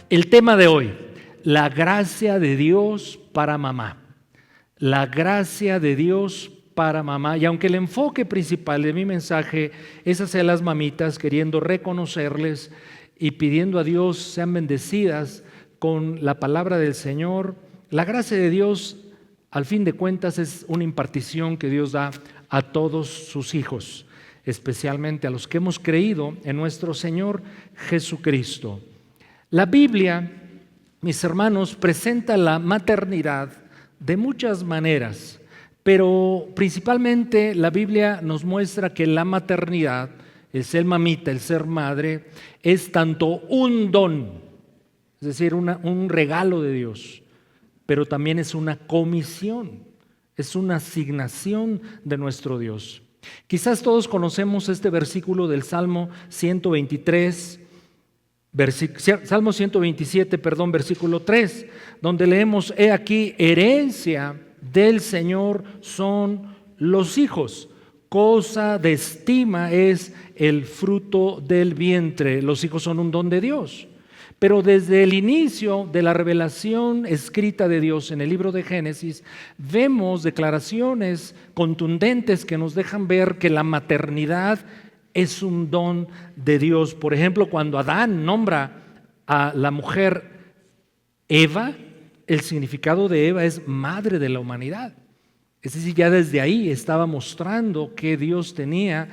El tema de hoy, la gracia de Dios para mamá. La gracia de Dios para mamá. Y aunque el enfoque principal de mi mensaje es hacia las mamitas, queriendo reconocerles y pidiendo a Dios sean bendecidas con la palabra del Señor, la gracia de Dios, al fin de cuentas, es una impartición que Dios da a todos sus hijos, especialmente a los que hemos creído en nuestro Señor Jesucristo. La Biblia, mis hermanos, presenta la maternidad de muchas maneras, pero principalmente la Biblia nos muestra que la maternidad, el ser mamita, el ser madre, es tanto un don, es decir, un regalo de Dios, pero también es una comisión, es una asignación de nuestro Dios. Quizás todos conocemos este versículo del Salmo 127, versículo 3, donde leemos: he aquí, herencia del Señor son los hijos, cosa de estima es el fruto del vientre. Los hijos son un don de Dios. Pero desde el inicio de la revelación escrita de Dios en el libro de Génesis, vemos declaraciones contundentes que nos dejan ver que la maternidad es un don de Dios. Por ejemplo, cuando Adán nombra a la mujer Eva, el significado de Eva es madre de la humanidad. Es decir, ya desde ahí estaba mostrando que Dios tenía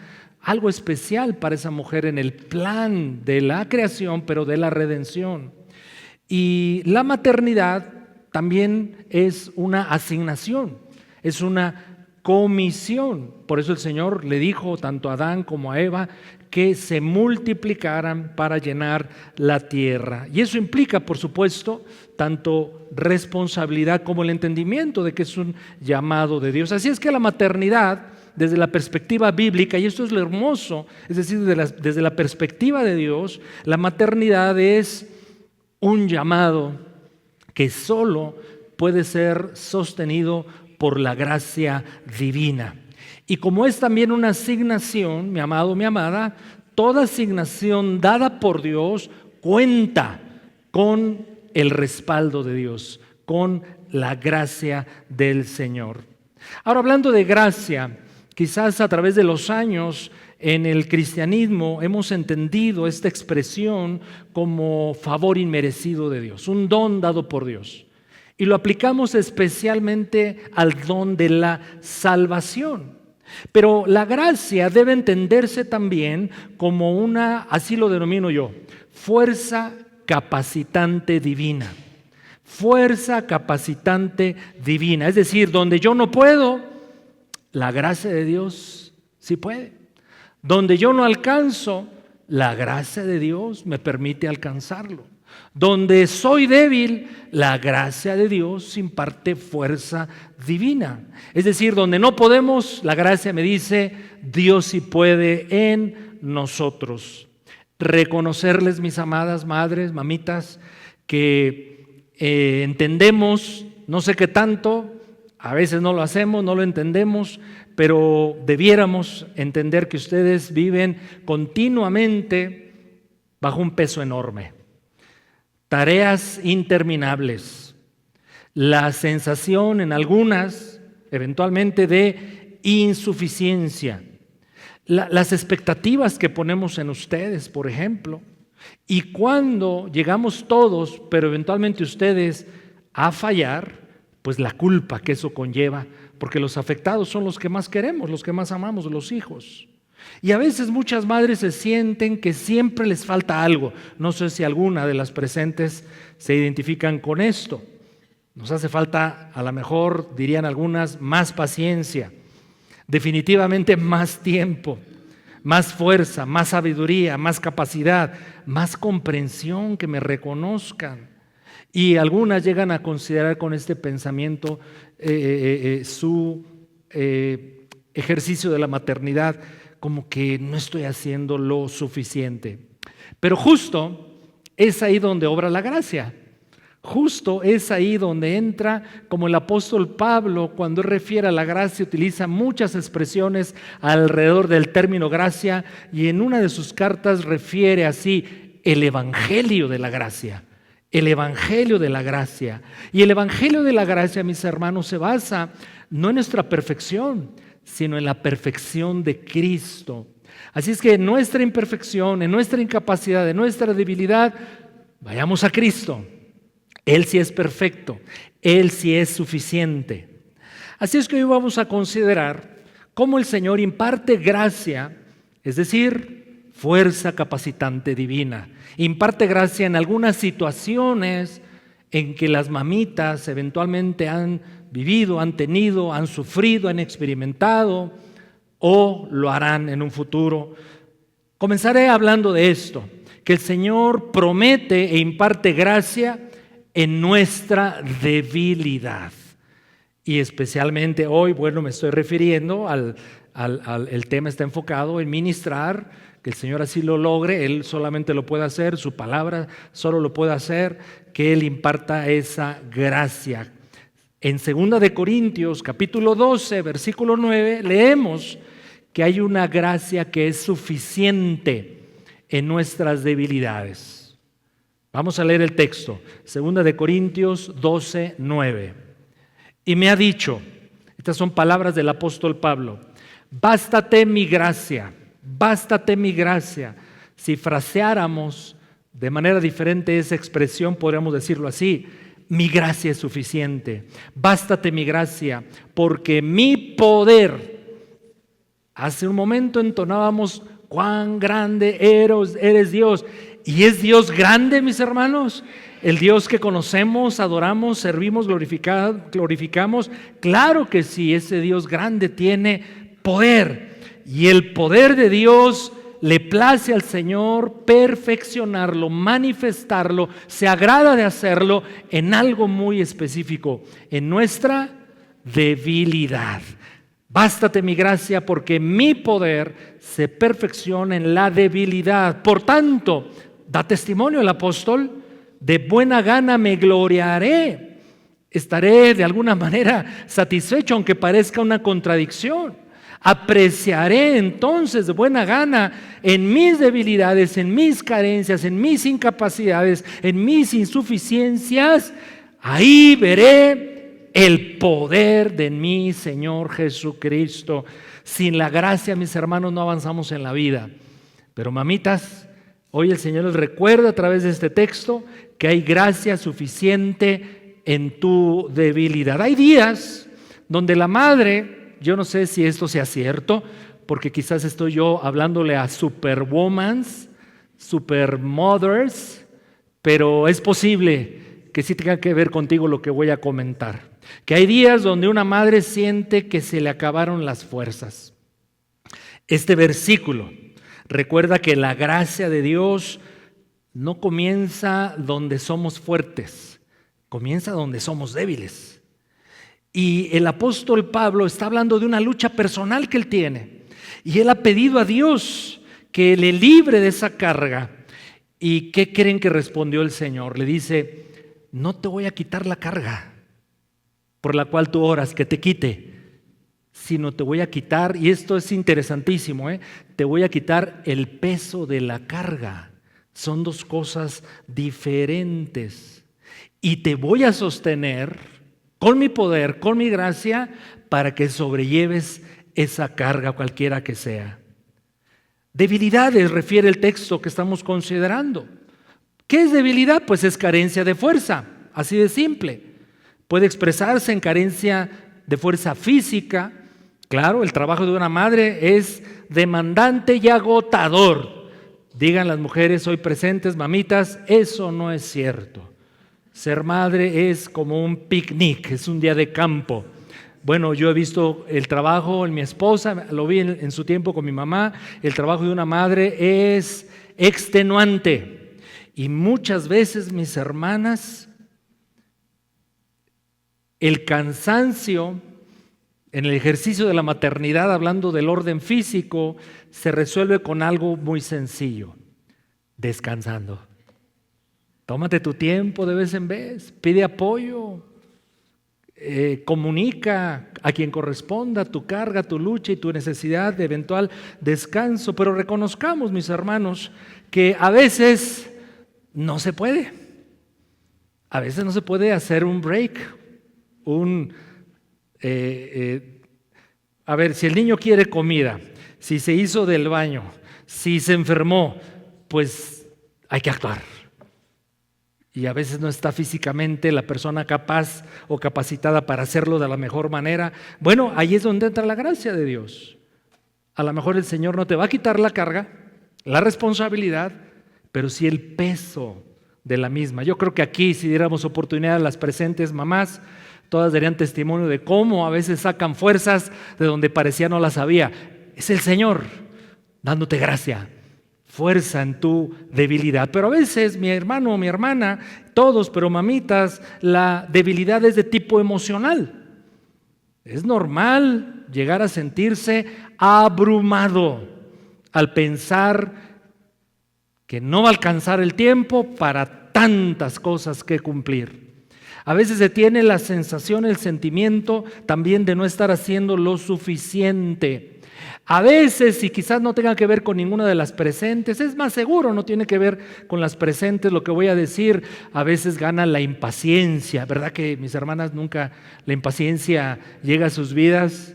algo especial para esa mujer en el plan de la creación, pero de la redención. Y la maternidad también es una asignación, es una comisión. Por eso el Señor le dijo tanto a Adán como a Eva que se multiplicaran para llenar la tierra. Y eso implica, por supuesto, tanto responsabilidad como el entendimiento de que es un llamado de Dios. Así es que la maternidad, desde la perspectiva bíblica, y esto es lo hermoso, es decir, desde la perspectiva de Dios, la maternidad es un llamado que solo puede ser sostenido por la gracia divina. Y como es también una asignación, mi amado, mi amada, toda asignación dada por Dios cuenta con el respaldo de Dios, con la gracia del Señor. Ahora, hablando de gracia, quizás a través de los años en el cristianismo hemos entendido esta expresión como favor inmerecido de Dios, un don dado por Dios. Y lo aplicamos especialmente al don de la salvación. Pero la gracia debe entenderse también como una, así lo denomino yo, fuerza capacitante divina. Fuerza capacitante divina. Es decir, donde yo no puedo, la gracia de Dios sí puede. Donde yo no alcanzo, la gracia de Dios me permite alcanzarlo. Donde soy débil, la gracia de Dios imparte fuerza divina. Es decir, donde no podemos, la gracia me dice, Dios sí puede en nosotros. Reconocerles, mis amadas madres, mamitas, que entendemos, no sé qué tanto, a veces no lo hacemos, no lo entendemos, pero debiéramos entender que ustedes viven continuamente bajo un peso enorme. Tareas interminables, la sensación en algunas, eventualmente, de insuficiencia, las expectativas que ponemos en ustedes, por ejemplo, y cuando llegamos todos, pero eventualmente ustedes, a fallar, pues la culpa que eso conlleva, porque los afectados son los que más queremos, los que más amamos, los hijos. Y a veces muchas madres se sienten que siempre les falta algo. No sé si alguna de las presentes se identifican con esto. Nos hace falta, a lo mejor dirían algunas, más paciencia, definitivamente más tiempo, más fuerza, más sabiduría, más capacidad, más comprensión, que me reconozcan. Y algunas llegan a considerar con este pensamiento su ejercicio de la maternidad como que no estoy haciendo lo suficiente. Pero justo es ahí donde obra la gracia. Justo es ahí donde entra, como el apóstol Pablo, cuando él refiere a la gracia, utiliza muchas expresiones alrededor del término gracia, y en una de sus cartas refiere así: el evangelio de la gracia. el Evangelio de la gracia. Y el Evangelio de la gracia, mis hermanos, se basa no en nuestra perfección, sino en la perfección de Cristo. Así es que en nuestra imperfección, en nuestra incapacidad, en nuestra debilidad, vayamos a Cristo. Él sí es perfecto, Él sí es suficiente. Así es que hoy vamos a considerar cómo el Señor imparte gracia, es decir, fuerza capacitante divina. Imparte gracia en algunas situaciones en que las mamitas eventualmente han vivido, han tenido, han sufrido, han experimentado o lo harán en un futuro. Comenzaré hablando de esto, que el Señor promete e imparte gracia en nuestra debilidad. Y especialmente hoy, me estoy refiriendo el tema está enfocado en ministrar, que el Señor así lo logre, Él solamente lo puede hacer, su palabra solo lo puede hacer, que Él imparta esa gracia. En 2 de Corintios, capítulo 12, versículo 9, leemos que hay una gracia que es suficiente en nuestras debilidades. Vamos a leer el texto, 2 de Corintios 12, 9. Y me ha dicho, estas son palabras del apóstol Pablo, bástate mi gracia. Si fraseáramos de manera diferente esa expresión, podríamos decirlo así, mi gracia es suficiente. Bástate mi gracia, porque mi poder. Hace un momento entonábamos, cuán grande eres Dios. ¿Y es Dios grande, mis hermanos? El Dios que conocemos, adoramos, servimos, glorificamos. Claro que sí, ese Dios grande tiene poder. Y el poder de Dios le place al Señor perfeccionarlo, manifestarlo, se agrada de hacerlo en algo muy específico, en nuestra debilidad. Bástate mi gracia porque mi poder se perfecciona en la debilidad. Por tanto, da testimonio el apóstol, de buena gana me gloriaré. Estaré de alguna manera satisfecho, aunque parezca una contradicción. Apreciaré entonces de buena gana en mis debilidades, en mis carencias, en mis incapacidades, en mis insuficiencias. Ahí veré el poder de mi Señor Jesucristo. Sin la gracia, mis hermanos, no avanzamos en la vida. Pero mamitas, hoy el Señor les recuerda a través de este texto que hay gracia suficiente en tu debilidad. Hay días donde la madre, yo no sé si esto sea cierto, porque quizás estoy yo hablándole a superwomans, supermothers, pero es posible que sí tenga que ver contigo lo que voy a comentar. Que hay días donde una madre siente que se le acabaron las fuerzas. Este versículo recuerda que la gracia de Dios no comienza donde somos fuertes, comienza donde somos débiles. Y el apóstol Pablo está hablando de una lucha personal que él tiene. Y él ha pedido a Dios que le libre de esa carga. ¿Y qué creen que respondió el Señor? Le dice, no te voy a quitar la carga por la cual tú oras, que te quite, sino te voy a quitar, y esto es interesantísimo, te voy a quitar el peso de la carga. Son dos cosas diferentes. Y te voy a sostener con mi poder, con mi gracia, para que sobrelleves esa carga cualquiera que sea. Debilidades refiere el texto que estamos considerando. ¿Qué es debilidad? Pues es carencia de fuerza, así de simple. Puede expresarse en carencia de fuerza física. Claro, el trabajo de una madre es demandante y agotador. Digan las mujeres hoy presentes, mamitas, eso no es cierto. Ser madre es como un picnic, es un día de campo. Bueno, yo he visto el trabajo en mi esposa, lo vi en su tiempo con mi mamá. El trabajo de una madre es extenuante. Y muchas veces, mis hermanas, el cansancio en el ejercicio de la maternidad, hablando del orden físico, se resuelve con algo muy sencillo: descansando. Tómate tu tiempo de vez en vez, pide apoyo, comunica a quien corresponda tu carga, tu lucha y tu necesidad de eventual descanso. Pero reconozcamos, mis hermanos, que a veces no se puede. a veces no se puede hacer un break, a ver, si el niño quiere comida, si se hizo del baño, si se enfermó, pues hay que actuar. Y a veces no está físicamente la persona capaz o capacitada para hacerlo de la mejor manera. Bueno, ahí es donde entra la gracia de Dios. A lo mejor el Señor no te va a quitar la carga, la responsabilidad, pero sí el peso de la misma. Yo creo que aquí, si diéramos oportunidad a las presentes mamás, todas darían testimonio de cómo a veces sacan fuerzas de donde parecía no las había. Es el Señor dándote gracia, fuerza en tu debilidad. Pero a veces, mi hermano o mi hermana, todos, pero mamitas, la debilidad es de tipo emocional. Es normal llegar a sentirse abrumado al pensar que no va a alcanzar el tiempo para tantas cosas que cumplir. A veces se tiene la sensación, el sentimiento también de no estar haciendo lo suficiente. A veces, y quizás no tenga que ver con ninguna de las presentes, es más seguro, no tiene que ver con las presentes lo que voy a decir. A veces gana la impaciencia, ¿verdad que mis hermanas nunca la impaciencia llega a sus vidas?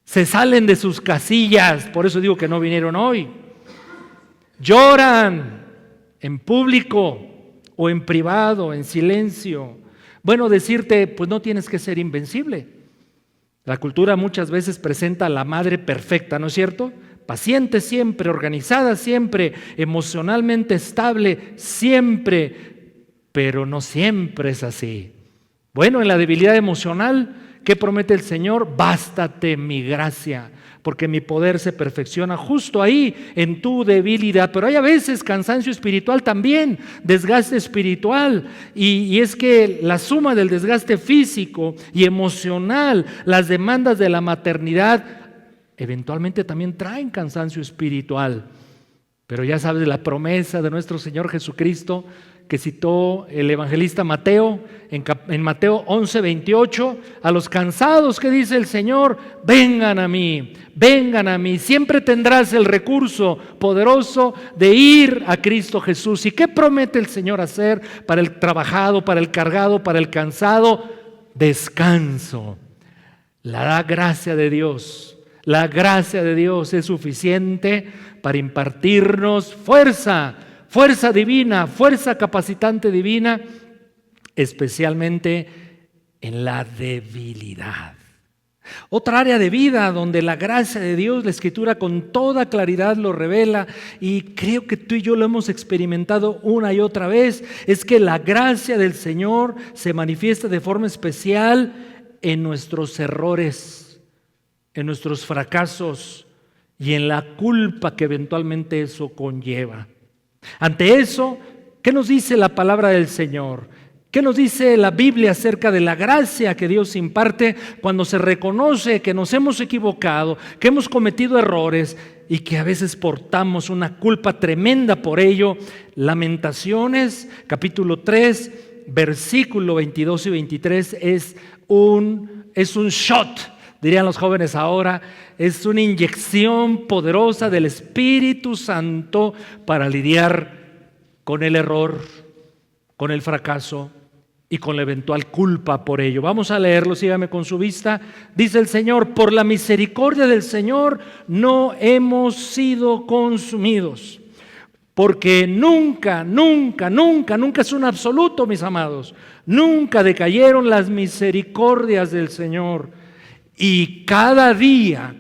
Se salen de sus casillas, por eso digo que no vinieron hoy. Lloran en público o en privado, en silencio. Bueno, decirte, pues no tienes que ser invencible. La cultura muchas veces presenta a la madre perfecta, ¿no es cierto? Paciente siempre, organizada siempre, emocionalmente estable siempre, pero no siempre es así. Bueno, en la debilidad emocional, ¿qué promete el Señor? Bástate mi gracia, porque mi poder se perfecciona justo ahí, en tu debilidad. Pero hay a veces cansancio espiritual también, desgaste espiritual. Y es que la suma del desgaste físico y emocional, las demandas de la maternidad, eventualmente también traen cansancio espiritual. Pero ya sabes la promesa de nuestro Señor Jesucristo que citó el evangelista Mateo, en Mateo 11:28, a los cansados que dice el Señor, vengan a mí, siempre tendrás el recurso poderoso de ir a Cristo Jesús. ¿Y qué promete el Señor hacer para el trabajado, para el cargado, para el cansado? Descanso. La gracia de Dios es suficiente para impartirnos fuerza divina, fuerza capacitante divina, especialmente en la debilidad. Otra área de vida donde la gracia de Dios, la Escritura con toda claridad lo revela, y creo que tú y yo lo hemos experimentado una y otra vez, es que la gracia del Señor se manifiesta de forma especial en nuestros errores, en nuestros fracasos y en la culpa que eventualmente eso conlleva. Ante eso, ¿qué nos dice la palabra del Señor? ¿Qué nos dice la Biblia acerca de la gracia que Dios imparte cuando se reconoce que nos hemos equivocado, que hemos cometido errores y que a veces portamos una culpa tremenda por ello? Lamentaciones, capítulo 3, versículo 22 y 23 es un shot, dirían los jóvenes ahora, es una inyección poderosa del Espíritu Santo para lidiar con el error, con el fracaso y con la eventual culpa por ello. Vamos a leerlo, sígame con su vista. Dice el Señor, por la misericordia del Señor no hemos sido consumidos, porque nunca es un absoluto, mis amados, nunca decayeron las misericordias del Señor. Y cada día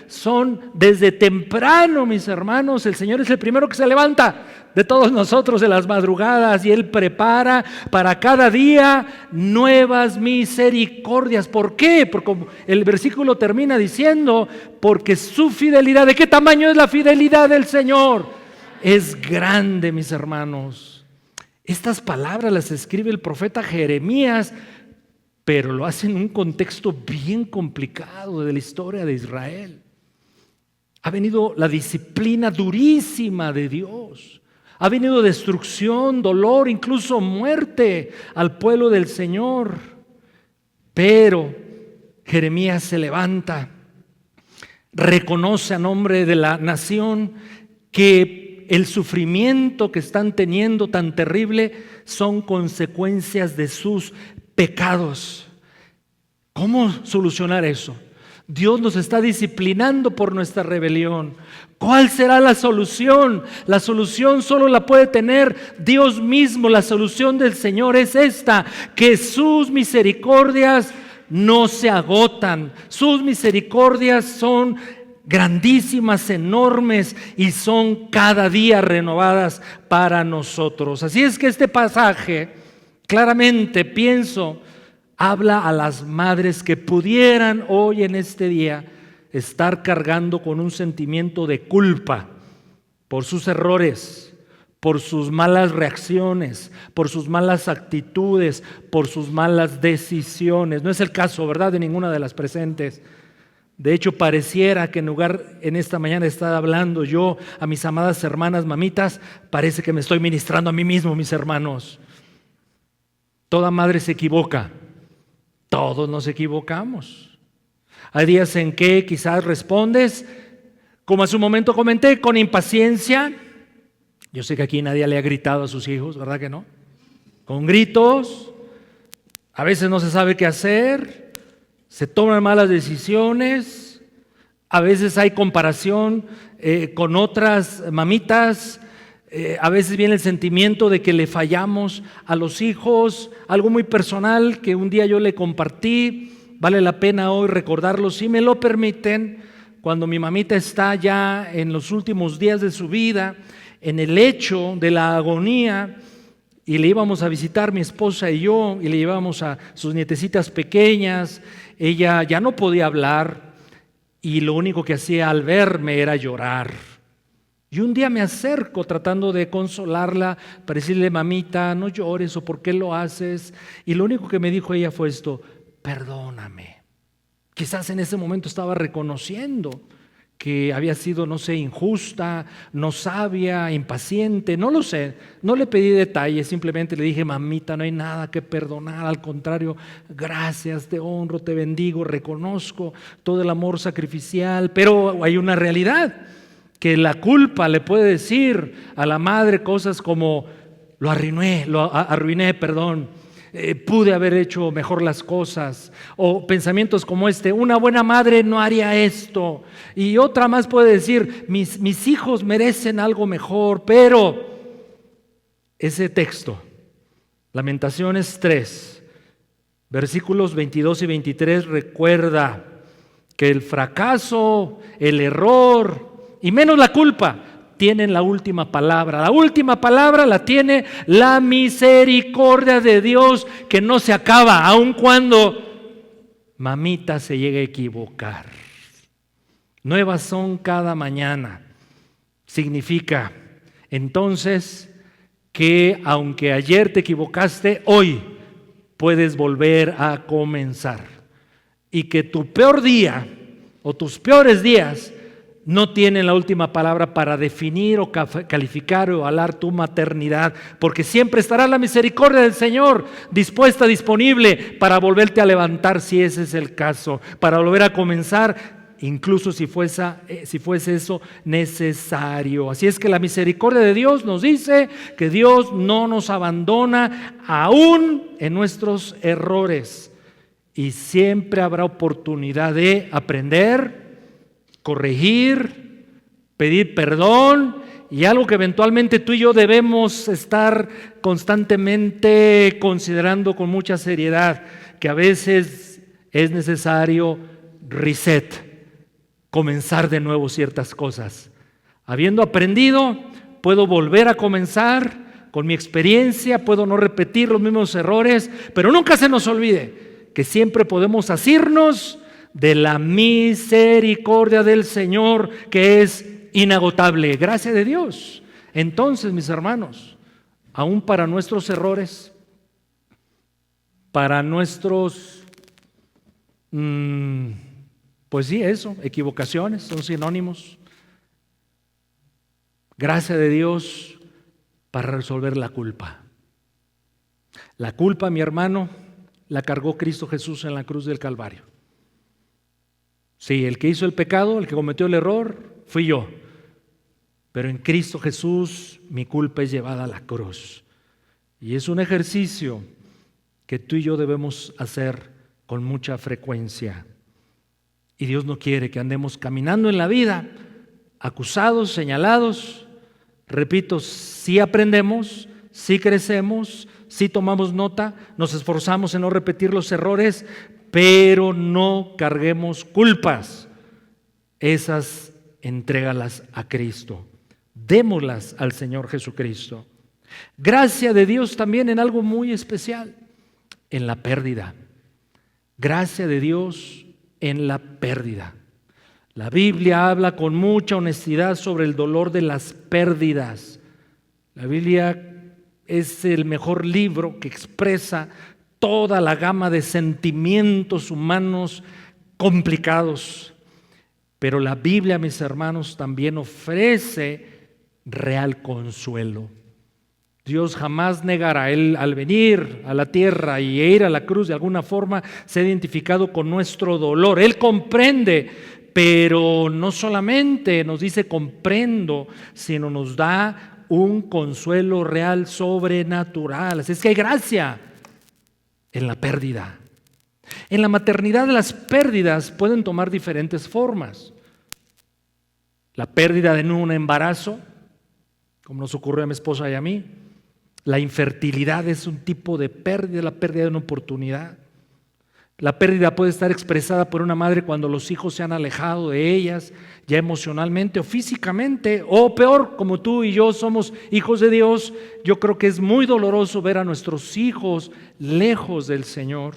son desde temprano, mis hermanos. El Señor es el primero que se levanta de todos nosotros en las madrugadas y Él prepara para cada día nuevas misericordias. ¿Por qué? Porque el versículo termina diciendo, porque su fidelidad, ¿de qué tamaño es la fidelidad del Señor? Es grande, mis hermanos. Estas palabras las escribe el profeta Jeremías, pero lo hace en un contexto bien complicado de la historia de Israel. Ha venido la disciplina durísima de Dios. Ha venido destrucción, dolor, incluso muerte al pueblo del Señor. Pero Jeremías se levanta, reconoce a nombre de la nación que el sufrimiento que están teniendo tan terrible son consecuencias de sus pecados. ¿Cómo solucionar eso? Dios nos está disciplinando por nuestra rebelión. ¿Cuál será la solución? La solución solo la puede tener Dios mismo. La solución del Señor es esta: que sus misericordias no se agotan. Sus misericordias son grandísimas, enormes, y son cada día renovadas para nosotros. Así es que este pasaje claramente, pienso, habla a las madres que pudieran hoy en este día estar cargando con un sentimiento de culpa por sus errores, por sus malas reacciones, por sus malas actitudes, por sus malas decisiones. No es el caso, ¿verdad?, de ninguna de las presentes. De hecho, pareciera que en lugar en esta mañana de estar hablando yo a mis amadas hermanas mamitas, parece que me estoy ministrando a mí mismo, mis hermanos. Toda madre se equivoca. Todos nos equivocamos. Hay días en que quizás respondes, como hace un momento comenté, con impaciencia. Yo sé que aquí nadie le ha gritado a sus hijos, ¿verdad que no? Con gritos. A veces no se sabe qué hacer. Se toman malas decisiones. A veces hay comparación con otras mamitas. A veces viene el sentimiento de que le fallamos a los hijos. Algo muy personal que un día yo le compartí, vale la pena hoy recordarlo, si me lo permiten. Cuando mi mamita está ya en los últimos días de su vida, en el lecho de la agonía, y le íbamos a visitar mi esposa y yo, y le llevábamos a sus nietecitas pequeñas. Ella ya no podía hablar, y lo único que hacía al verme era llorar. Y un día me acerco tratando de consolarla para decirle: mamita, no llores, o ¿por qué lo haces? Y lo único que me dijo ella fue esto: perdóname. Quizás en ese momento estaba reconociendo que había sido, no sé, injusta, no sabia, impaciente, no lo sé. No le pedí detalles, simplemente le dije: mamita, no hay nada que perdonar, al contrario, gracias, te honro, te bendigo, reconozco todo el amor sacrificial, pero hay una realidad. Que la culpa le puede decir a la madre cosas como: lo arruiné, pude haber hecho mejor las cosas, o pensamientos como este: una buena madre no haría esto. Y otra más puede decir: mis hijos merecen algo mejor. Pero ese texto, Lamentaciones 3, versículos 22 y 23, recuerda que el fracaso, el error y menos la culpa tienen la última palabra. La última palabra la tiene la misericordia de Dios, que no se acaba aun cuando mamita se llegue a equivocar. Nuevas son cada mañana. Significa entonces que aunque ayer te equivocaste, hoy puedes volver a comenzar. Y que tu peor día o tus peores días no tienen la última palabra para definir o calificar o avalar tu maternidad, porque siempre estará la misericordia del Señor dispuesta, disponible para volverte a levantar si ese es el caso, para volver a comenzar, incluso si fuese eso necesario. Así es que la misericordia de Dios nos dice que Dios no nos abandona aún en nuestros errores, y siempre habrá oportunidad de aprender, corregir, pedir perdón, y algo que eventualmente tú y yo debemos estar constantemente considerando con mucha seriedad, que a veces es necesario reset, comenzar de nuevo ciertas cosas. Habiendo aprendido, puedo volver a comenzar con mi experiencia, puedo no repetir los mismos errores, pero nunca se nos olvide que siempre podemos asirnos de la misericordia del Señor, que es inagotable. Gracias de Dios. Entonces, mis hermanos, aún para nuestros errores, para nuestros, pues sí, eso, equivocaciones, son sinónimos. Gracias de Dios para resolver la culpa. La culpa, mi hermano, la cargó Cristo Jesús en la cruz del Calvario. Sí, el que hizo el pecado, el que cometió el error, fui yo. pero en Cristo Jesús mi culpa es llevada a la cruz. Y es un ejercicio que tú y yo debemos hacer con mucha frecuencia. Y Dios no quiere que andemos caminando en la vida acusados, señalados. Repito, sí aprendemos, sí crecemos, sí tomamos nota, nos esforzamos en no repetir los errores, pero no carguemos culpas. Esas entrégalas a Cristo. Démoslas al Señor Jesucristo. Gracia de Dios también en algo muy especial, en la pérdida. Gracia de Dios en la pérdida. La Biblia habla con mucha honestidad sobre el dolor de las pérdidas. La Biblia es el mejor libro que expresa toda la gama de sentimientos humanos complicados. Pero la Biblia, mis hermanos, también ofrece real consuelo. Dios jamás negará. Él, al venir a la tierra y ir a la cruz, de alguna forma se ha identificado con nuestro dolor. Él comprende, pero no solamente nos dice comprendo, sino nos da un consuelo real, sobrenatural. Así es que hay gracia en la pérdida. En la maternidad, las pérdidas pueden tomar diferentes formas. La pérdida de un embarazo, como nos ocurrió a mi esposa y a mí. La infertilidad es un tipo de pérdida, la pérdida de una oportunidad. La pérdida puede estar expresada por una madre cuando los hijos se han alejado de ellas, ya emocionalmente o físicamente, o peor, como tú y yo somos hijos de Dios. Yo creo que es muy doloroso ver a nuestros hijos lejos del Señor.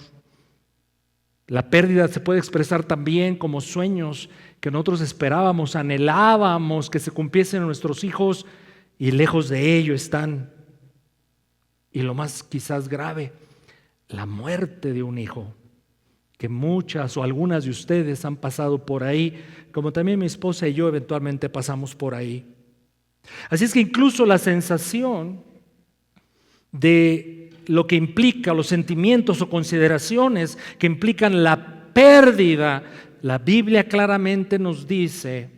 La pérdida se puede expresar también como sueños que nosotros esperábamos, anhelábamos que se cumpliesen en nuestros hijos y lejos de ello están. Y lo más quizás grave, la muerte de un hijo, que muchas o algunas de ustedes han pasado por ahí, como también mi esposa y yo eventualmente pasamos por ahí. Así es que incluso la sensación de lo que implica, los sentimientos o consideraciones que implican la pérdida, la Biblia claramente nos dice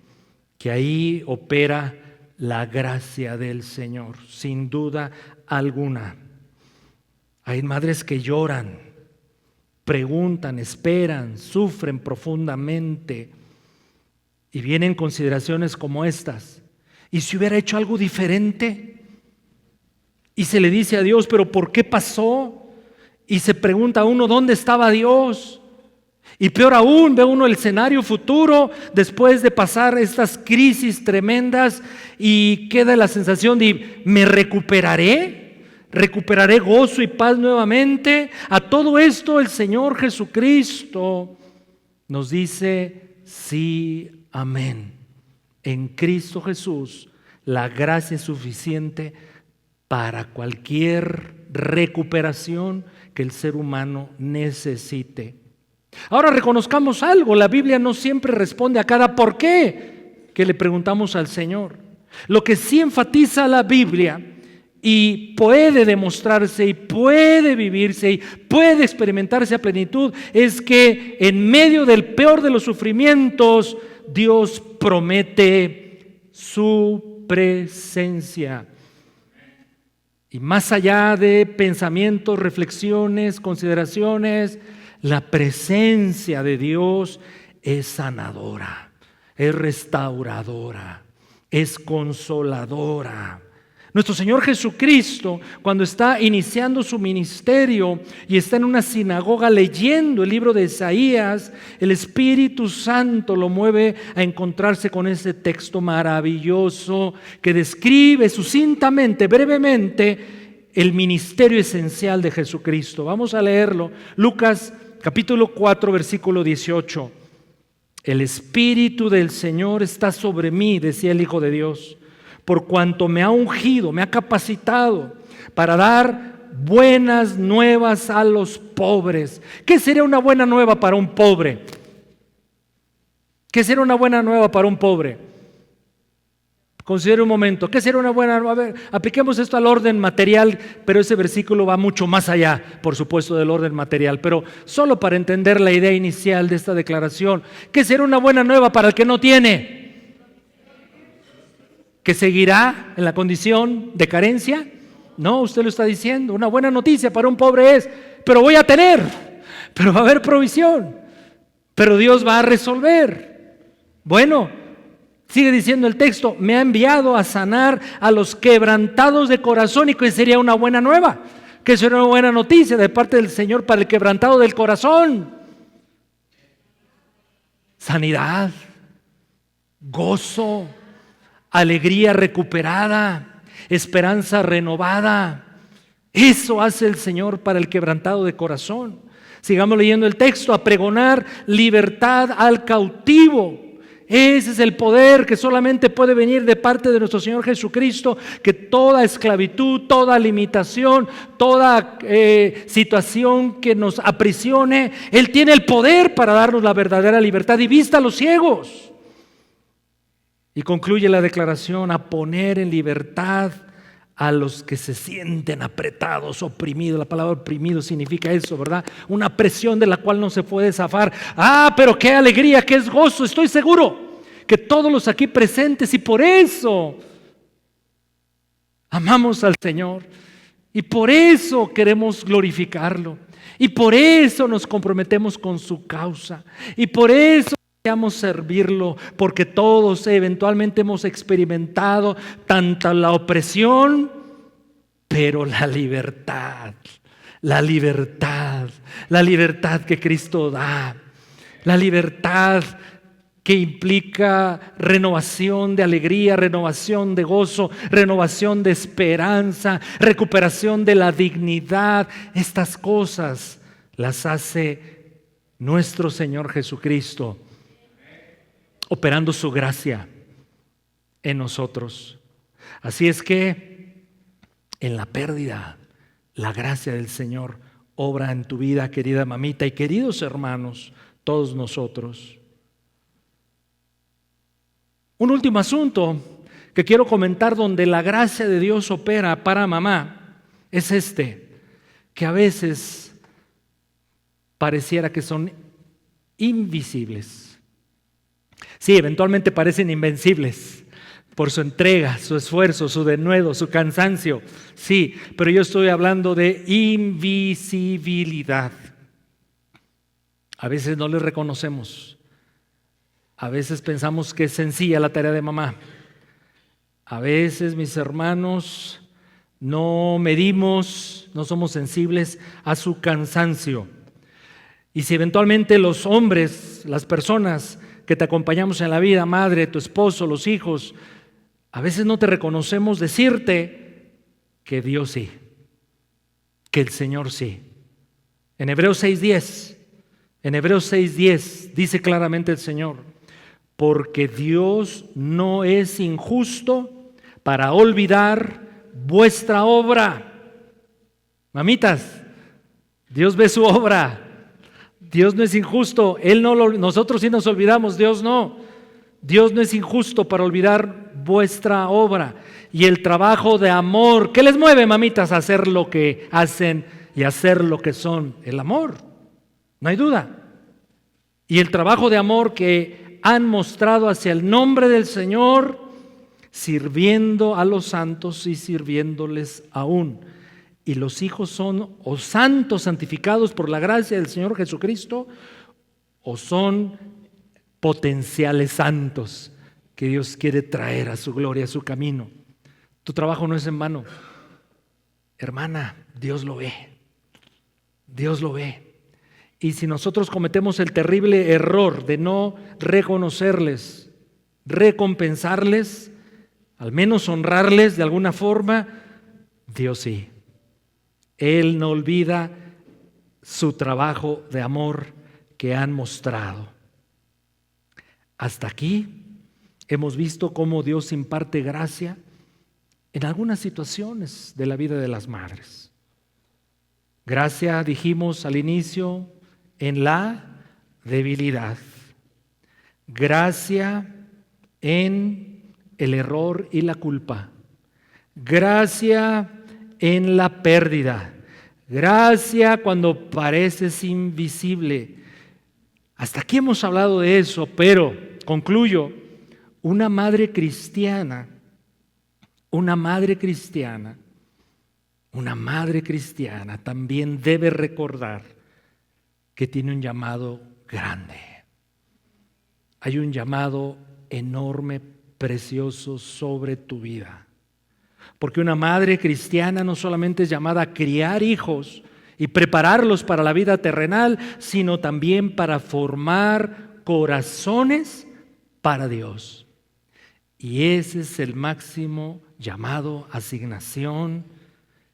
que ahí opera la gracia del Señor, sin duda alguna. Hay madres que lloran, preguntan, esperan, sufren profundamente y vienen consideraciones como estas. ¿Y si hubiera hecho algo diferente? Y se le dice a Dios, ¿pero por qué pasó? Y se pregunta a uno, ¿dónde estaba Dios? Y peor aún, ve uno el escenario futuro después de pasar estas crisis tremendas y queda la sensación de, ¿me recuperaré? ¿Recuperaré gozo y paz nuevamente? A todo esto el Señor Jesucristo nos dice, sí, amén. En Cristo Jesús la gracia es suficiente para cualquier recuperación que el ser humano necesite. Ahora reconozcamos algo, la Biblia no siempre responde a cada ¿por qué? Que le preguntamos al Señor. Lo que sí enfatiza la Biblia y puede demostrarse y puede vivirse y puede experimentarse a plenitud es que en medio del peor de los sufrimientos Dios promete su presencia. Y más allá de pensamientos, reflexiones, consideraciones, la presencia de Dios es sanadora, es restauradora, es consoladora. Nuestro Señor Jesucristo, cuando está iniciando su ministerio y está en una sinagoga leyendo el libro de Isaías, el Espíritu Santo lo mueve a encontrarse con ese texto maravilloso que describe sucintamente, brevemente, el ministerio esencial de Jesucristo. Vamos a leerlo. Lucas capítulo 4, versículo 18. El Espíritu del Señor está sobre mí, decía el Hijo de Dios, por cuanto me ha ungido, me ha capacitado para dar buenas nuevas a los pobres. ¿Qué sería una buena nueva para un pobre? ¿Qué sería una buena nueva para un pobre? Considere un momento, ¿qué sería una buena nueva? A ver, apliquemos esto al orden material, pero ese versículo va mucho más allá, por supuesto, del orden material. Pero solo para entender la idea inicial de esta declaración, ¿qué sería una buena nueva para el que no tiene? ¿Que seguirá en la condición de carencia? No, usted lo está diciendo. Una buena noticia para un pobre es, pero voy a tener, pero va a haber provisión, pero Dios va a resolver. Bueno, sigue diciendo el texto, me ha enviado a sanar a los quebrantados de corazón, y que sería una buena nueva, que sería una buena noticia de parte del Señor para el quebrantado del corazón. Sanidad, gozo, alegría recuperada, esperanza renovada. Eso hace el Señor para el quebrantado de corazón. Sigamos leyendo el texto, a pregonar libertad al cautivo. Ese es el poder que solamente puede venir de parte de nuestro Señor Jesucristo, que toda esclavitud, toda limitación, toda situación que nos aprisione, Él tiene el poder para darnos la verdadera libertad y vista a los ciegos. Y concluye la declaración, a poner en libertad a los que se sienten apretados, oprimidos. La palabra oprimido significa eso, ¿verdad? Una presión de la cual no se puede zafar. Pero qué alegría, qué es gozo. Estoy seguro que todos los aquí presentes, y por eso amamos al Señor, y por eso queremos glorificarlo, y por eso nos comprometemos con su causa, y por eso deseamos servirlo, porque todos eventualmente hemos experimentado tanto la opresión, pero la libertad que Cristo da, la libertad que implica renovación de alegría, renovación de gozo, renovación de esperanza, recuperación de la dignidad. Estas cosas las hace nuestro Señor Jesucristo, operando su gracia en nosotros. Así es que en la pérdida, la gracia del Señor obra en tu vida, querida mamita y queridos hermanos, todos nosotros. Un último asunto que quiero comentar donde la gracia de Dios opera para mamá es que a veces pareciera que son invisibles. Sí, eventualmente parecen invencibles por su entrega, su esfuerzo, su denuedo, su cansancio. Sí, pero yo estoy hablando de invisibilidad. A veces no les reconocemos. A veces pensamos que es sencilla la tarea de mamá. A veces, mis hermanos, no medimos, no somos sensibles a su cansancio. Y si eventualmente los hombres, las personas que te acompañamos en la vida, madre, tu esposo, los hijos, a veces no te reconocemos, decirte que Dios sí, que el Señor sí. En Hebreos 6:10 dice claramente el Señor, porque Dios no es injusto para olvidar vuestra obra. Mamitas, Dios ve su obra. Dios no es injusto. Nosotros sí nos olvidamos, Dios no. Dios no es injusto para olvidar vuestra obra y el trabajo de amor. ¿Qué les mueve, mamitas, a hacer lo que hacen y a hacer lo que son? El amor, no hay duda. Y el trabajo de amor que han mostrado hacia el nombre del Señor, sirviendo a los santos y sirviéndoles aún. Y los hijos son o santos santificados por la gracia del Señor Jesucristo, o son potenciales santos que Dios quiere traer a su gloria, a su camino. Tu trabajo no es en vano. Hermana, Dios lo ve. Dios lo ve. Y si nosotros cometemos el terrible error de no reconocerles, recompensarles, al menos honrarles de alguna forma, Dios sí. Él no olvida su trabajo de amor que han mostrado. Hasta aquí hemos visto cómo Dios imparte gracia en algunas situaciones de la vida de las madres. Gracia, dijimos al inicio, en la debilidad. Gracia en el error y la culpa. Gracia en la pérdida. Gracia cuando pareces invisible. Hasta aquí hemos hablado de eso, pero concluyo, una madre cristiana Una madre cristiana también debe recordar que tiene un llamado grande. Hay un llamado enorme, precioso sobre tu vida. Porque una madre cristiana no solamente es llamada a criar hijos y prepararlos para la vida terrenal, sino también para formar corazones para Dios. Y ese es el máximo llamado, asignación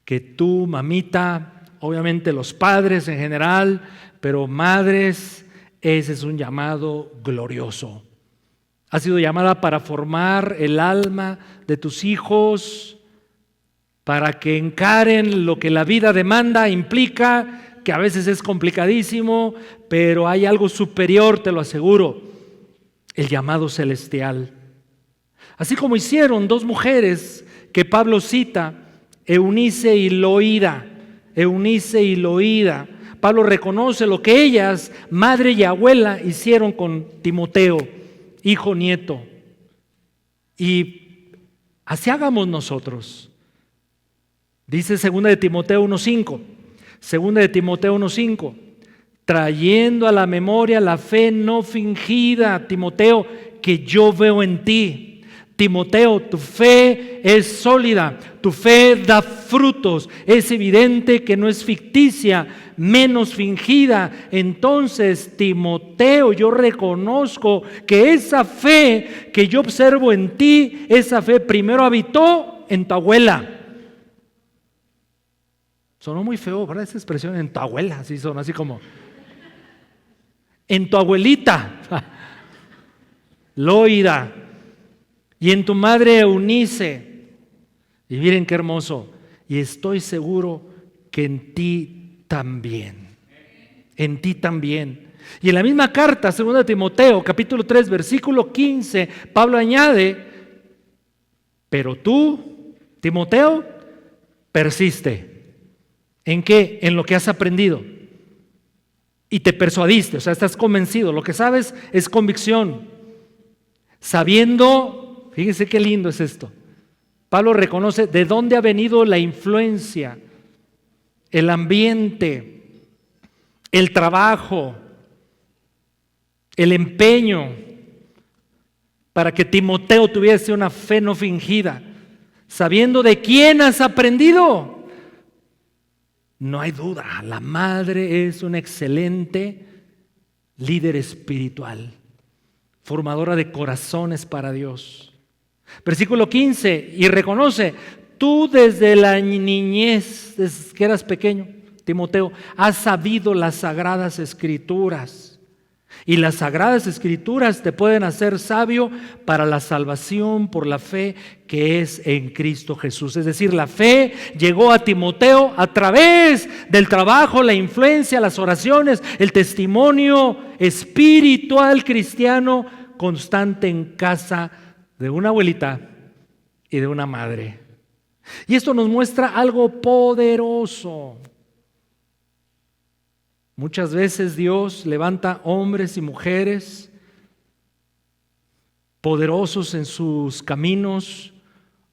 que tú, mamita, obviamente los padres en general, pero madres, ese es un llamado glorioso. Has sido llamada para formar el alma de tus hijos, para que encaren lo que la vida demanda, implica, que a veces es complicadísimo, pero hay algo superior, te lo aseguro, el llamado celestial. Así como hicieron dos mujeres que Pablo cita, Eunice y Loida. Pablo reconoce lo que ellas, madre y abuela, hicieron con Timoteo, hijo, nieto. Y así hagamos nosotros. Dice 2 de Timoteo 1:5, trayendo a la memoria la fe no fingida, Timoteo, que yo veo en ti. Timoteo, tu fe es sólida, tu fe da frutos, es evidente que no es ficticia, menos fingida. Entonces, Timoteo, yo reconozco que esa fe que yo observo en ti, esa fe primero habitó en tu abuela. Sonó muy feo, ¿verdad? Esa expresión, en tu abuela, así sonó, así como en tu abuelita, Loida, y en tu madre Eunice. Y miren qué hermoso. Y estoy seguro que en ti también. En ti también. Y en la misma carta, 2 de Timoteo, capítulo 3, versículo 15, Pablo añade, pero tú, Timoteo, persiste. ¿En qué? En lo que has aprendido. Y te persuadiste, o sea, estás convencido. Lo que sabes es convicción. Sabiendo, fíjense qué lindo es esto. Pablo reconoce de dónde ha venido la influencia, el ambiente, el trabajo, el empeño para que Timoteo tuviese una fe no fingida. Sabiendo de quién has aprendido. No hay duda, la madre es una excelente líder espiritual, formadora de corazones para Dios. Versículo 15, y reconoce, tú desde la niñez, desde que eras pequeño, Timoteo, has sabido las sagradas escrituras. Y las sagradas escrituras te pueden hacer sabio para la salvación por la fe que es en Cristo Jesús. Es decir, la fe llegó a Timoteo a través del trabajo, la influencia, las oraciones, el testimonio espiritual cristiano constante en casa de una abuelita y de una madre. Y esto nos muestra algo poderoso. Muchas veces Dios levanta hombres y mujeres poderosos en sus caminos,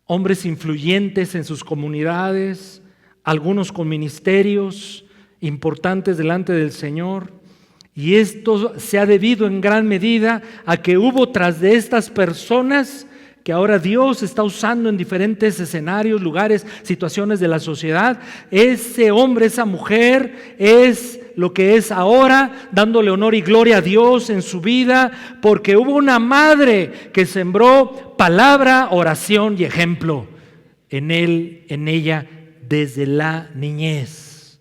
hombres influyentes en sus comunidades, algunos con ministerios importantes delante del Señor. Y esto se ha debido en gran medida a que hubo tras de estas personas que ahora Dios está usando en diferentes escenarios, lugares, situaciones de la sociedad. Ese hombre, esa mujer es lo que es ahora, dándole honor y gloria a Dios en su vida, porque hubo una madre que sembró palabra, oración y ejemplo en él, en ella, desde la niñez.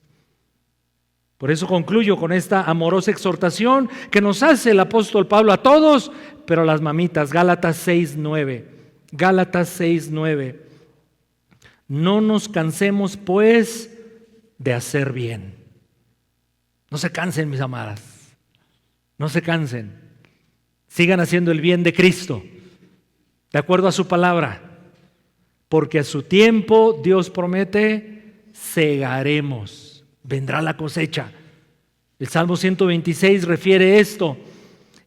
Por eso concluyo con esta amorosa exhortación que nos hace el apóstol Pablo a todos, pero a las mamitas. Gálatas 6:9. No nos cansemos pues de hacer bien. No se cansen, mis amadas. No se cansen. Sigan haciendo el bien de Cristo, de acuerdo a su palabra. Porque a su tiempo, Dios promete, segaremos. Vendrá la cosecha. El Salmo 126 refiere esto.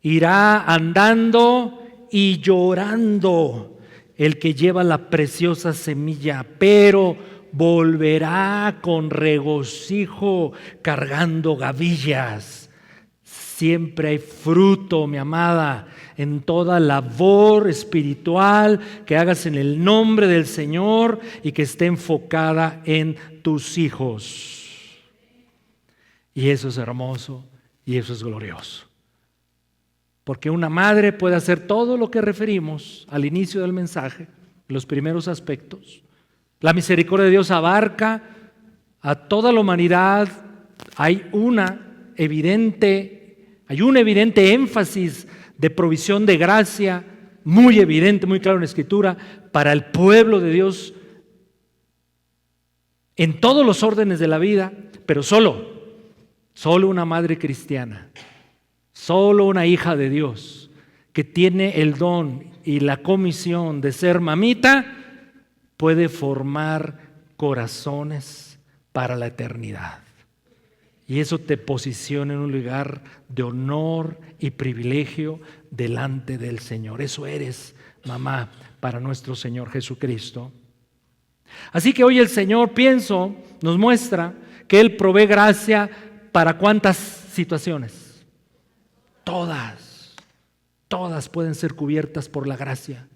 Irá andando y llorando el que lleva la preciosa semilla, pero volverá con regocijo cargando gavillas. Siempre hay fruto, mi amada, en toda labor espiritual que hagas en el nombre del Señor y que esté enfocada en tus hijos. Y eso es hermoso y eso es glorioso. Porque una madre puede hacer todo lo que referimos al inicio del mensaje, los primeros aspectos. La misericordia de Dios abarca a toda la humanidad. Hay un evidente énfasis de provisión de gracia, muy evidente, muy claro en la Escritura, para el pueblo de Dios en todos los órdenes de la vida, pero solo una madre cristiana, solo una hija de Dios que tiene el don y la comisión de ser mamita puede formar corazones para la eternidad. Y eso te posiciona en un lugar de honor y privilegio delante del Señor. Eso eres, mamá, para nuestro Señor Jesucristo. Así que hoy el Señor, pienso, nos muestra que Él provee gracia para ¿cuántas situaciones? Todas pueden ser cubiertas por la gracia.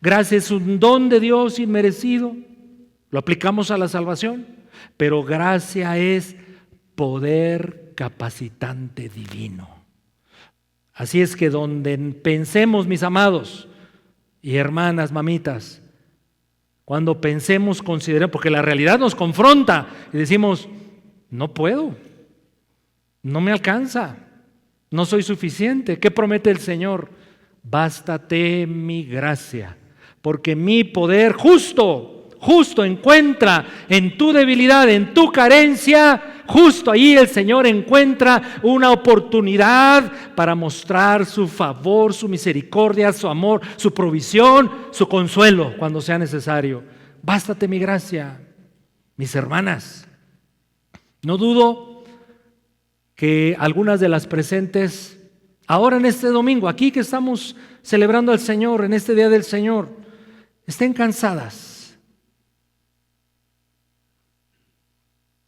Gracia es un don de Dios inmerecido, lo aplicamos a la salvación, pero gracia es poder capacitante divino. Así es que donde pensemos, mis amados y hermanas, mamitas, cuando pensemos, consideremos, porque la realidad nos confronta y decimos, no puedo, no me alcanza, no soy suficiente. ¿Qué promete el Señor? Bástate mi gracia, porque mi poder justo encuentra en tu debilidad, en tu carencia, justo ahí el Señor encuentra una oportunidad para mostrar su favor, su misericordia, su amor, su provisión, su consuelo cuando sea necesario. Bástate mi gracia, mis hermanas. No dudo que algunas de las presentes ahora en este domingo, aquí que estamos celebrando al Señor, en este día del Señor, estén cansadas.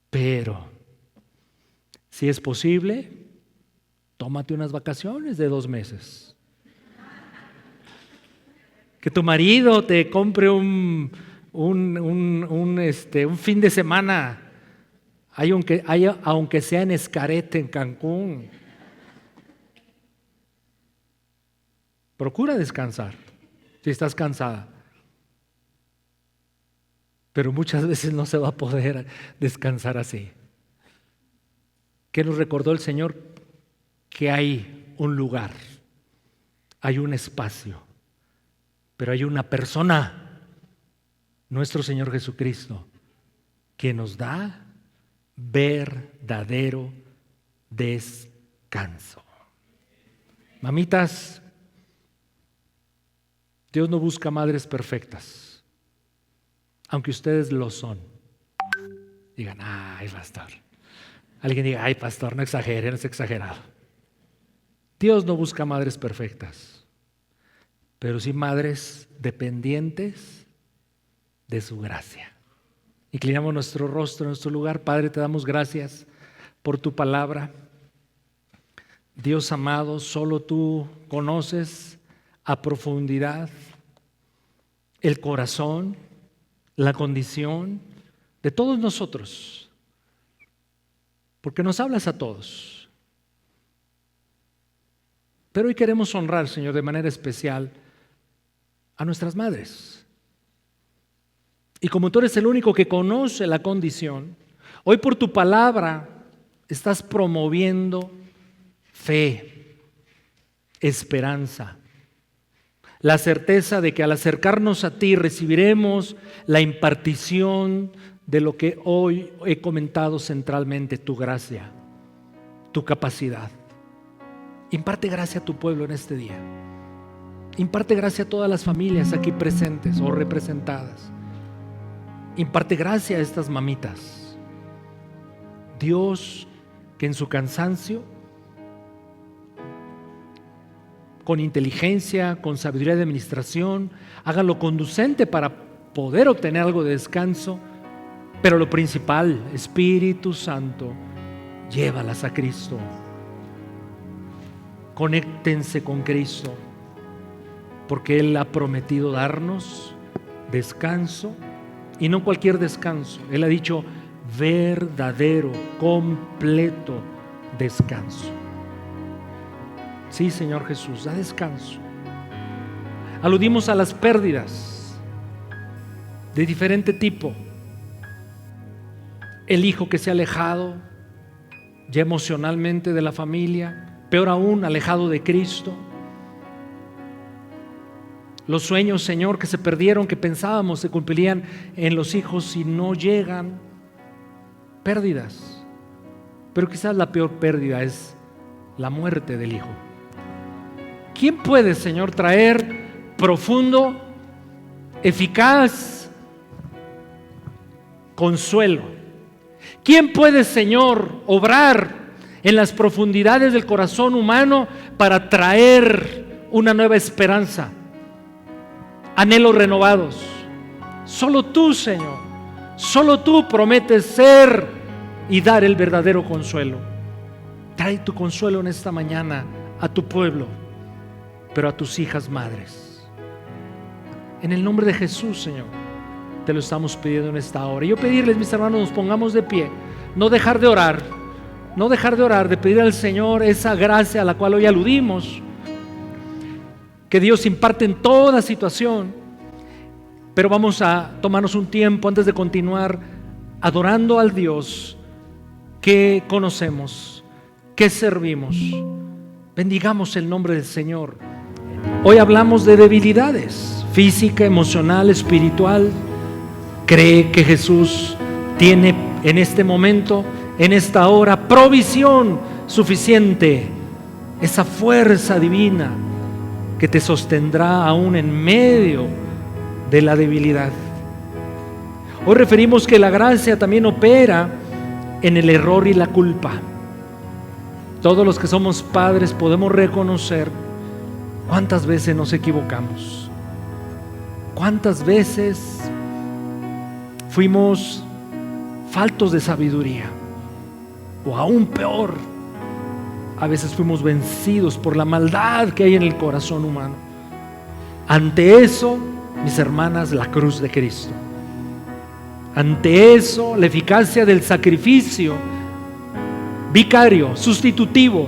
Pero, si es posible, tómate unas vacaciones de 2 meses. Que tu marido te compre un fin de semana, aunque sea en Xcaret, en Cancún. Procura descansar si estás cansada. Pero muchas veces no se va a poder descansar así. ¿Qué nos recordó el Señor? Que hay un lugar, hay un espacio, pero hay una persona, nuestro Señor Jesucristo, que nos da verdadero descanso. Mamitas, Dios no busca madres perfectas. Aunque ustedes lo son. Digan, ay, pastor. Alguien diga, ay, pastor, no exagere, no es exagerado. Dios no busca madres perfectas, pero sí madres dependientes de su gracia. Inclinamos nuestro rostro en nuestro lugar. Padre, te damos gracias por tu palabra. Dios amado, solo tú conoces a profundidad el corazón, la condición de todos nosotros, porque nos hablas a todos. Pero hoy queremos honrar, Señor, de manera especial a nuestras madres. Y como tú eres el único que conoce la condición, hoy por tu palabra estás promoviendo fe, esperanza, la certeza de que al acercarnos a ti recibiremos la impartición de lo que hoy he comentado centralmente, tu gracia, tu capacidad. Imparte gracia a tu pueblo en este día. Imparte gracia a todas las familias aquí presentes o representadas. Imparte gracia a estas mamitas. Dios, que en su cansancio con inteligencia, con sabiduría de administración, háganlo conducente para poder obtener algo de descanso. Pero lo principal, Espíritu Santo, llévalas a Cristo. Conéctense con Cristo, porque Él ha prometido darnos descanso, y no cualquier descanso. Él ha dicho verdadero, completo descanso. Sí, Señor Jesús, da descanso. Aludimos a las pérdidas de diferente tipo. El hijo que se ha alejado ya emocionalmente de la familia, peor aún, alejado de Cristo. Los sueños, Señor, que se perdieron, que pensábamos se cumplirían en los hijos y no llegan. Pérdidas. Pero quizás la peor pérdida es la muerte del hijo. ¿Quién puede, Señor, traer profundo, eficaz consuelo? ¿Quién puede, Señor, obrar en las profundidades del corazón humano para traer una nueva esperanza, anhelos renovados? Solo tú, Señor, solo tú prometes ser y dar el verdadero consuelo. Trae tu consuelo en esta mañana a tu pueblo, pero a tus hijas madres. En el nombre de Jesús, Señor, te lo estamos pidiendo en esta hora. Y yo pedirles, mis hermanos, nos pongamos de pie, no dejar de orar, de pedir al Señor esa gracia a la cual hoy aludimos, que Dios imparte en toda situación. Pero vamos a tomarnos un tiempo antes de continuar adorando al Dios que conocemos, que servimos. Bendigamos el nombre del Señor. Hoy hablamos de debilidades física, emocional, espiritual. Cree que Jesús tiene en este momento, en esta hora, provisión suficiente, esa fuerza divina que te sostendrá aún en medio de la debilidad. Hoy referimos que la gracia también opera en el error y la culpa. Todos los que somos padres podemos reconocer cuántas veces nos equivocamos, cuántas veces fuimos faltos de sabiduría, o aún peor, a veces fuimos vencidos por la maldad que hay en el corazón humano. Ante eso, mis hermanas, la cruz de Cristo. Ante eso, la eficacia del sacrificio vicario, sustitutivo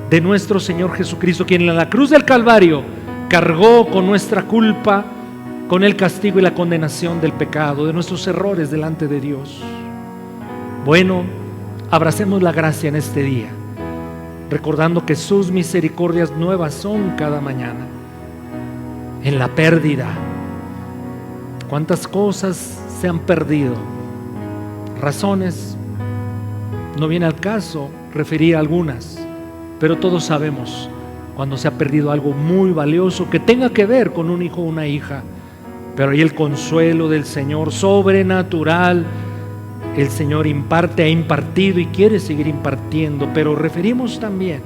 de nuestro Señor Jesucristo, quien en la cruz del Calvario cargó con nuestra culpa, con el castigo y la condenación del pecado, de nuestros errores delante de Dios. Bueno, abracemos la gracia en este día, recordando que sus misericordias nuevas son cada mañana. En la pérdida, cuántas cosas se han perdido, razones, no viene al caso referir a algunas, pero todos sabemos cuando se ha perdido algo muy valioso que tenga que ver con un hijo o una hija. Pero ahí el consuelo del Señor sobrenatural, el Señor imparte, ha impartido y quiere seguir impartiendo. Pero referimos también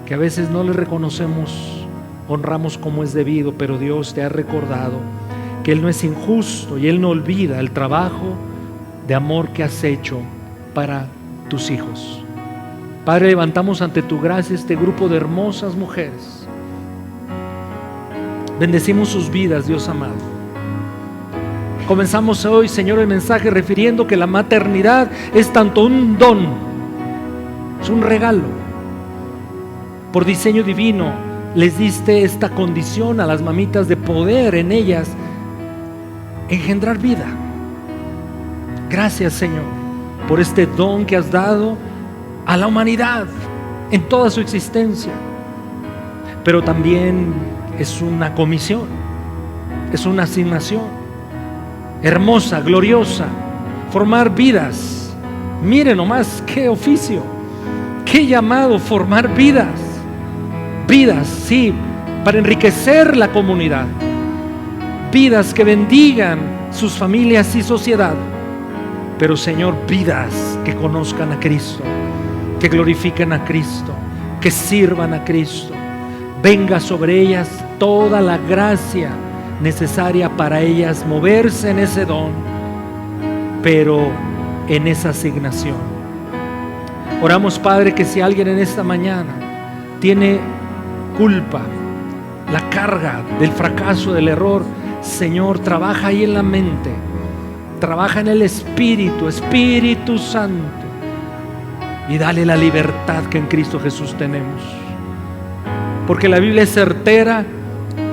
que a veces no le reconocemos, honramos como es debido, pero Dios te ha recordado que Él no es injusto y Él no olvida el trabajo de amor que has hecho para tus hijos. Padre, levantamos ante tu gracia este grupo de hermosas mujeres. Bendecimos sus vidas, Dios amado. Comenzamos hoy, Señor, el mensaje refiriendo que la maternidad es tanto un don, es un regalo. Por diseño divino les diste esta condición a las mamitas de poder en ellas engendrar vida. Gracias, Señor, por este don que has dado a la humanidad en toda su existencia. Pero también es una comisión, es una asignación hermosa, gloriosa, formar vidas. Miren nomás qué oficio, qué llamado, formar vidas. Vidas, sí, para enriquecer la comunidad. Vidas que bendigan sus familias y sociedad. Pero, Señor, vidas que conozcan a Cristo, que glorifiquen a Cristo, que sirvan a Cristo. venga sobre ellas toda la gracia necesaria para ellas moverse en ese don, pero en esa asignación. Oramos, Padre, que si alguien en esta mañana tiene culpa, la carga del fracaso, del error, Señor, trabaja ahí en la mente, trabaja en el Espíritu Santo, y dale la libertad que en Cristo Jesús tenemos. Porque la Biblia es certera,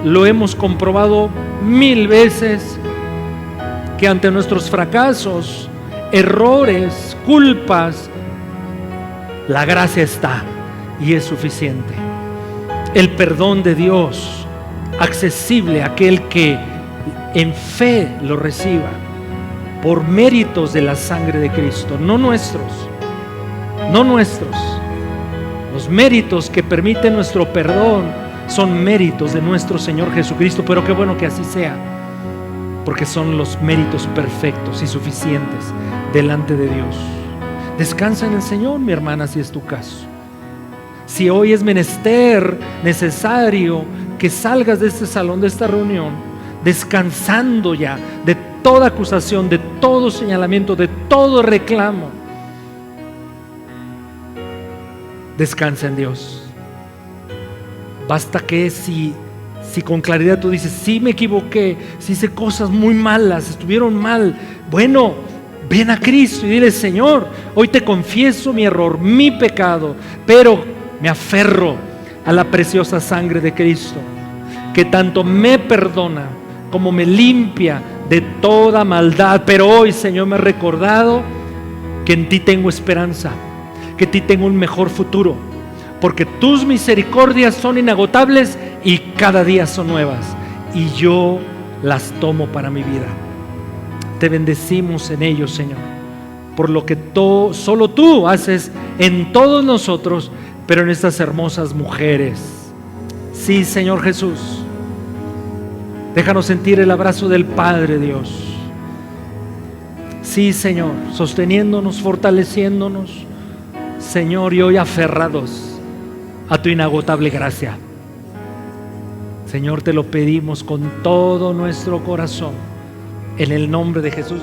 lo hemos comprobado 1000 veces, que ante nuestros fracasos, errores, culpas, la gracia está y es suficiente. El perdón de Dios, accesible a aquel que en fe lo reciba, por méritos de la sangre de Cristo, no nuestros. Los méritos que permiten nuestro perdón son méritos de nuestro Señor Jesucristo, pero qué bueno que así sea, porque son los méritos perfectos y suficientes delante de Dios. Descansa en el Señor, mi hermana, si es tu caso. Si hoy es menester, necesario que salgas de este salón, de esta reunión, descansando ya de toda acusación, de todo señalamiento, de todo reclamo, descansa en Dios. Basta que si con claridad tú dices, sí me equivoqué, sí hice cosas muy malas, estuvieron mal, bueno, ven a Cristo y dile: Señor, hoy te confieso mi error, mi pecado, pero me aferro a la preciosa sangre de Cristo, que tanto me perdona como me limpia de toda maldad. Pero hoy, Señor, me he recordado que en ti tengo esperanza, que en ti tengo un mejor futuro, porque tus misericordias son inagotables y cada día son nuevas, y yo las tomo para mi vida. Te bendecimos en ellos, Señor, por lo que solo tú haces en todos nosotros, pero en estas hermosas mujeres. Sí, Señor Jesús, déjanos sentir el abrazo del Padre Dios. Sí, Señor, sosteniéndonos, fortaleciéndonos, Señor, y hoy aferrados a tu inagotable gracia. Señor, te lo pedimos con todo nuestro corazón, en el nombre de Jesús.